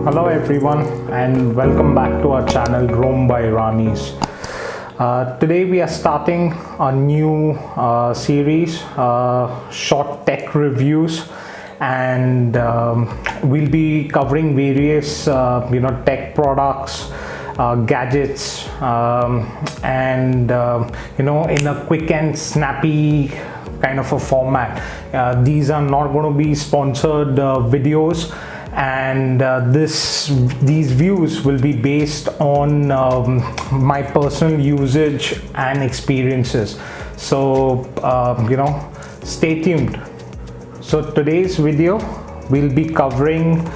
Hello everyone and welcome back to our channel Roam by Iranis. Today we are starting a new series, short tech reviews, and we'll be covering various tech products, gadgets, and in a quick and snappy kind of a format. These are not going to be sponsored videos, and these views will be based on my personal usage and experiences. So stay tuned. So today's video we'll be covering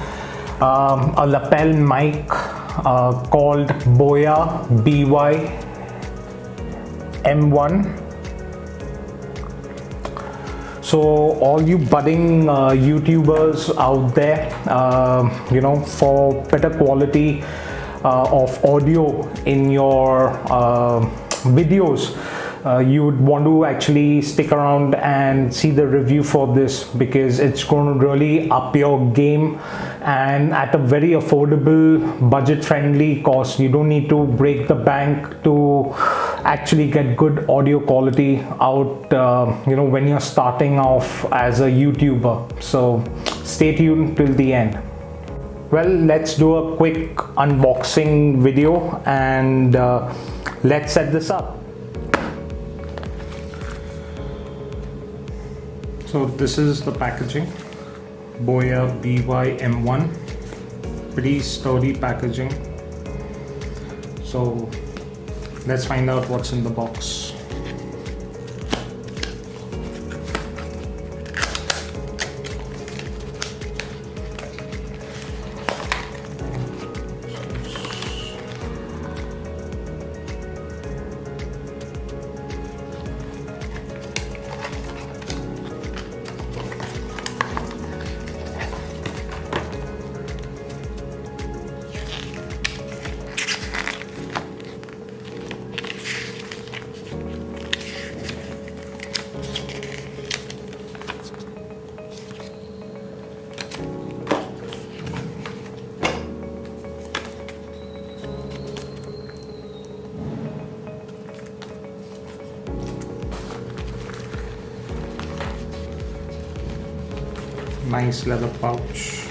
a lapel mic called Boya BY-M1. So all you budding YouTubers out there, for better quality of audio in your videos, you would want to actually stick around and see the review for this, because it's going to really up your game and at a very affordable, budget friendly cost. You don't need to break the bank to actually get good audio quality out when you're starting off as a YouTuber. So stay tuned till the end. Well, let's do a quick unboxing video and let's set this up. So this is the packaging, Boya BY-M1, pretty sturdy packaging. So let's find out what's in the box. Nice leather pouch.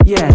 Yeah.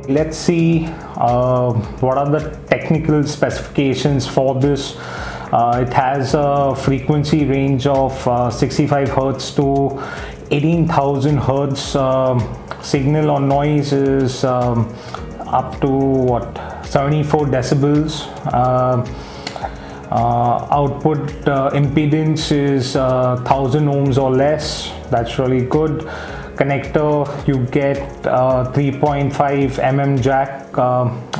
Let's see what are the technical specifications for this. It has a frequency range of 65 Hz to 18,000 Hz. Signal or noise is up to 74 decibels. Output impedance is 1000 ohms or less. That's really good. Connector, you get 3.5 mm jack,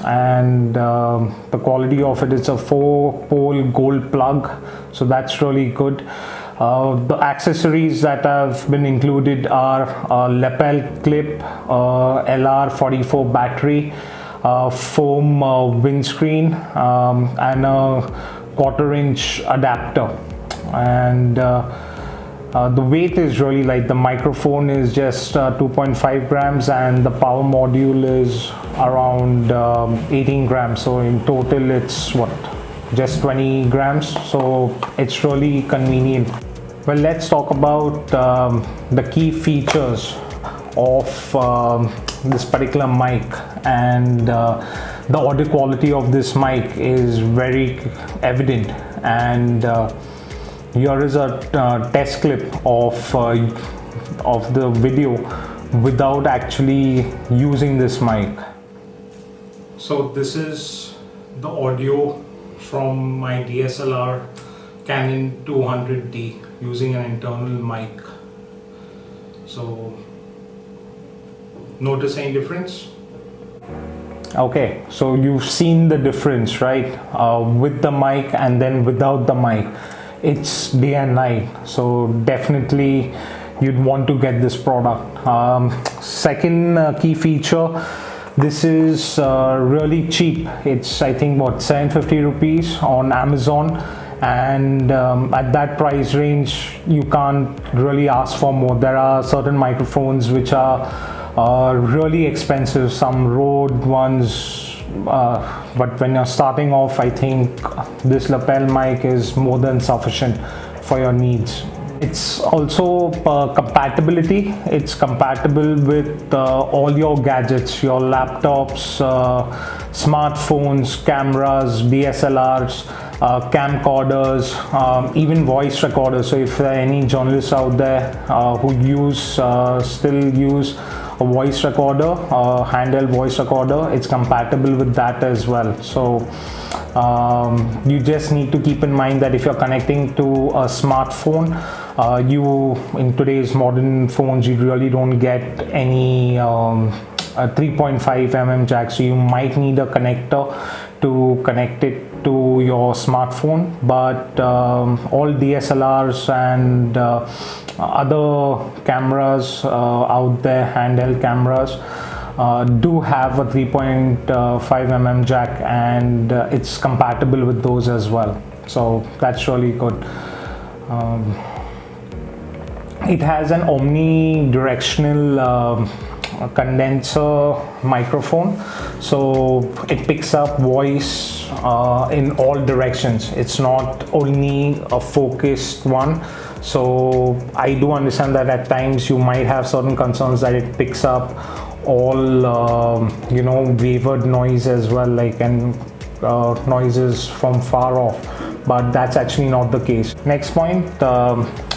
and the quality of it is a 4-pole gold plug, so that's really good. The accessories that have been included are a lapel clip, LR44 battery, foam windscreen, and a 1/4-inch adapter. And the weight is really light. The microphone is just 2.5 grams and the power module is around 18 grams. So in total it's what, just 20 grams. So it's really convenient. Well, let's talk about the key features of this particular mic. And the audio quality of this mic is very evident. And here is a test clip of the video without actually using this mic. So this is the audio from my DSLR Canon 200D using an internal mic. So notice any difference? Okay, so you've seen the difference, right? With the mic and then without the mic. It's day and night. So definitely you'd want to get this product. Second key feature, this is really cheap. It's, I think, what, 750 rupees on Amazon. And at that price range, you can't really ask for more. There are certain microphones which are really expensive, some Rode ones, but when you're starting off, I think this lapel mic is more than sufficient for your needs. It's also compatibility. It's compatible with all your gadgets, your laptops, smartphones, cameras, DSLRs, camcorders, even voice recorders. So if there are any journalists out there who still use a voice recorder, handheld voice recorder, it's compatible with that as well. So you just need to keep in mind that if you're connecting to a smartphone, in today's modern phones, you really don't get any a 3.5 mm jack, so you might need a connector to connect it to your smartphone. But all DSLRs and other cameras out there, handheld cameras, do have a 3.5 mm jack, and it's compatible with those as well. So that's really good. It has an omnidirectional condenser microphone, so it picks up voice in all directions. It's not only a focused one. So I do understand that at times you might have certain concerns that it picks up all wavered noise as well, like noises from far off, but that's actually not the case. Next point,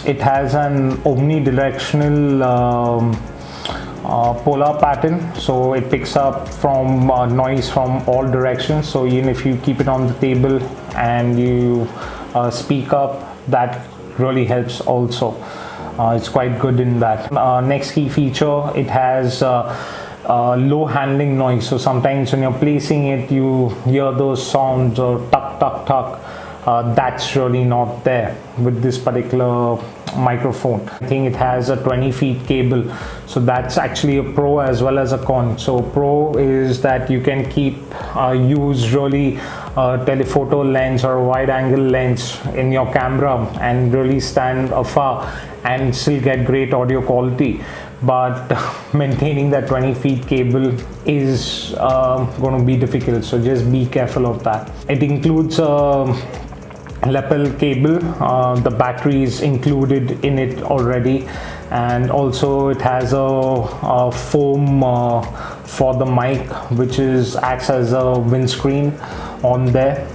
it has an omnidirectional polar pattern, so it picks up from noise from all directions. So even if you keep it on the table and you speak up, that really helps also. It's quite good in that. Next key feature, it has low handling noise. So sometimes when you're placing it, you hear those sounds or tuck tuck tuck. That's really not there with this particular microphone. I think it has a 20 feet cable, so that's actually a pro as well as a con. So pro is that you can use really telephoto lens or a wide angle lens in your camera and really stand afar and still get great audio quality. But maintaining that 20 feet cable is going to be difficult, so just be careful of that. It includes Lapel cable. The battery is included in it already, and also it has a foam for the mic, which acts as a windscreen on there.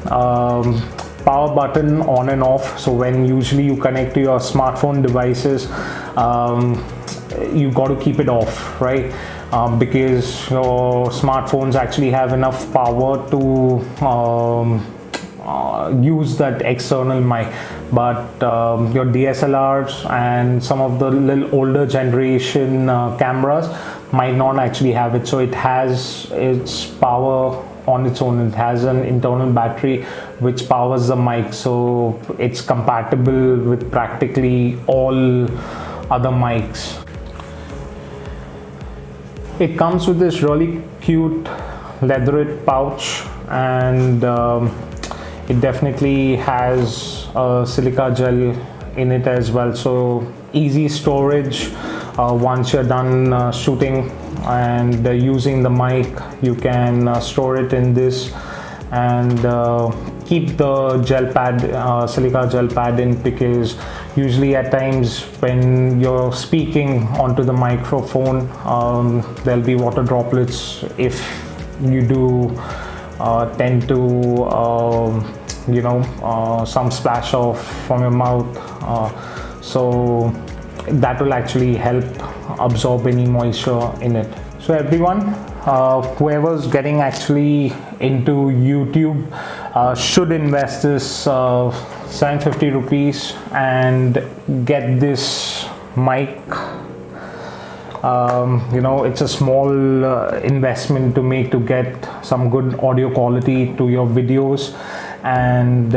Power button on and off, so when usually you connect to your smartphone devices, you got to keep it off, right? Because your smartphones actually have enough power to use that external mic, but your DSLRs and some of the little older generation cameras might not actually have it. So it has its power on its own. It has an internal battery which powers the mic, so it's compatible with practically all other mics. It comes with this really cute leatherette pouch, and it definitely has silica gel in it as well, so easy storage. Once you're done shooting and using the mic, you can store it in this, and keep the gel pad, silica gel pad in, because usually at times when you're speaking onto the microphone, there'll be water droplets if you do tend to some splash off from your mouth, so that will actually help absorb any moisture in it. So everyone, whoever's getting actually into YouTube should invest this 750 rupees and get this mic. It's a small investment to make to get some good audio quality to your videos, and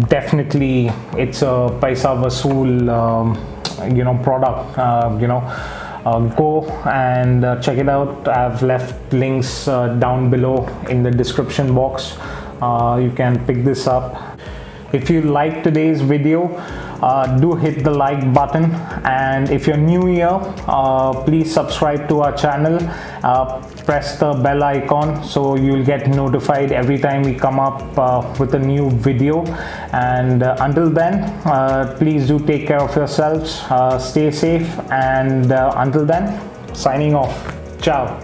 definitely it's a paisa vasool product. Go and check it out. I've left links down below in the description box. You can pick this up. If you like today's video, do hit the like button, and if you're new here, please subscribe to our channel. Press the bell icon so you'll get notified every time we come up with a new video. And until then, please do take care of yourselves, stay safe, and until then, signing off. Ciao.